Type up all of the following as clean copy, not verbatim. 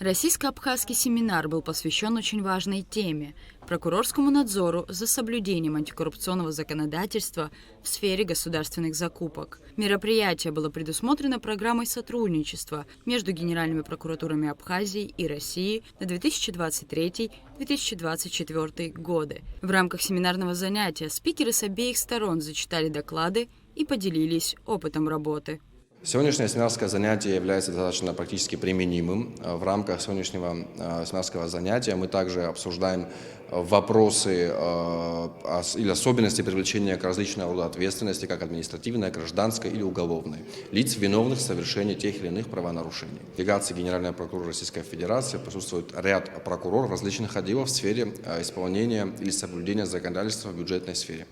Российско-абхазский семинар был посвящен очень важной теме – прокурорскому надзору за соблюдением антикоррупционного законодательства в сфере государственных закупок. Мероприятие было предусмотрено программой сотрудничества между Генеральными прокуратурами Абхазии и России на 2023-2024 годы. В рамках семинарного занятия спикеры с обеих сторон зачитали доклады и поделились опытом работы. Сегодняшнее семинарское занятие является достаточно практически применимым. В рамках сегодняшнего семинарского занятия мы также обсуждаем вопросы или особенности привлечения к различного рода ответственности, как административной, гражданской или уголовной, лиц, виновных в совершении тех или иных правонарушений. В делегации Генеральной прокуратуры Российской Федерации присутствует ряд прокуроров различных отделов в сфере исполнения или соблюдения законодательства в бюджетной сфере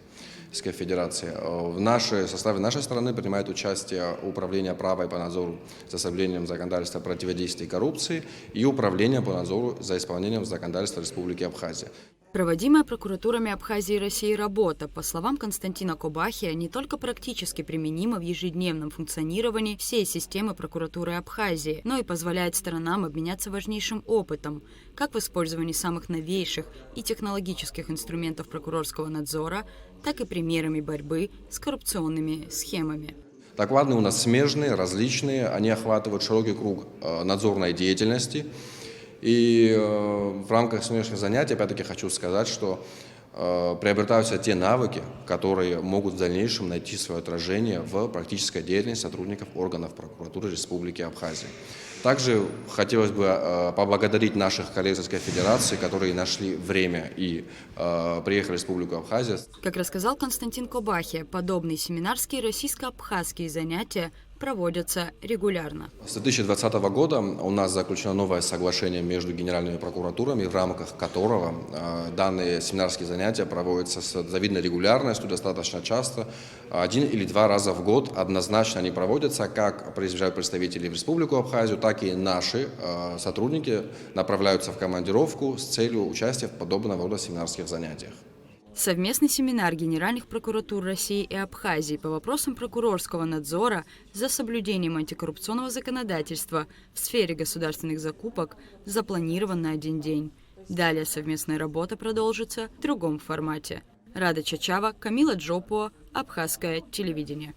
Российской Федерации. В составе нашей страны принимает участие Управление права и по надзору за соблюдением законодательства противодействия коррупции и Управление по надзору за исполнением законодательства Республики Абхазия. Проводимая прокуратурами Абхазии и России работа, по словам Константина Кобахия, не только практически применима в ежедневном функционировании всей системы прокуратуры Абхазии, но и позволяет сторонам обменяться важнейшим опытом, как в использовании самых новейших и технологических инструментов прокурорского надзора, так и примерами борьбы с коррупционными схемами. Доклады у нас смежные, различные, они охватывают широкий круг надзорной деятельности. И в рамках сегодняшних занятий, опять-таки, хочу сказать, что приобретаются те навыки, которые могут в дальнейшем найти свое отражение в практической деятельности сотрудников органов прокуратуры Республики Абхазия. Также хотелось бы поблагодарить наших коллег из Российской Федерации, которые нашли время и приехали в Республику Абхазия. Как рассказал Константин Кобахия, подобные семинарские российско-абхазские занятия проводятся регулярно. С 2020 года у нас заключено новое соглашение между генеральными прокуратурами, в рамках которого данные семинарские занятия проводятся с завидной регулярностью, достаточно часто, 1 или 2 раза в год. Однозначно они проводятся, как приезжают представители в Республику Абхазию, так и наши сотрудники направляются в командировку с целью участия в подобного рода семинарских занятиях. Совместный семинар Генеральных прокуратур России и Абхазии по вопросам прокурорского надзора за соблюдением антикоррупционного законодательства в сфере государственных закупок запланирован на 1 день. Далее совместная работа продолжится в другом формате. Рада Чачава, Камила Джопуа, Абхазское телевидение.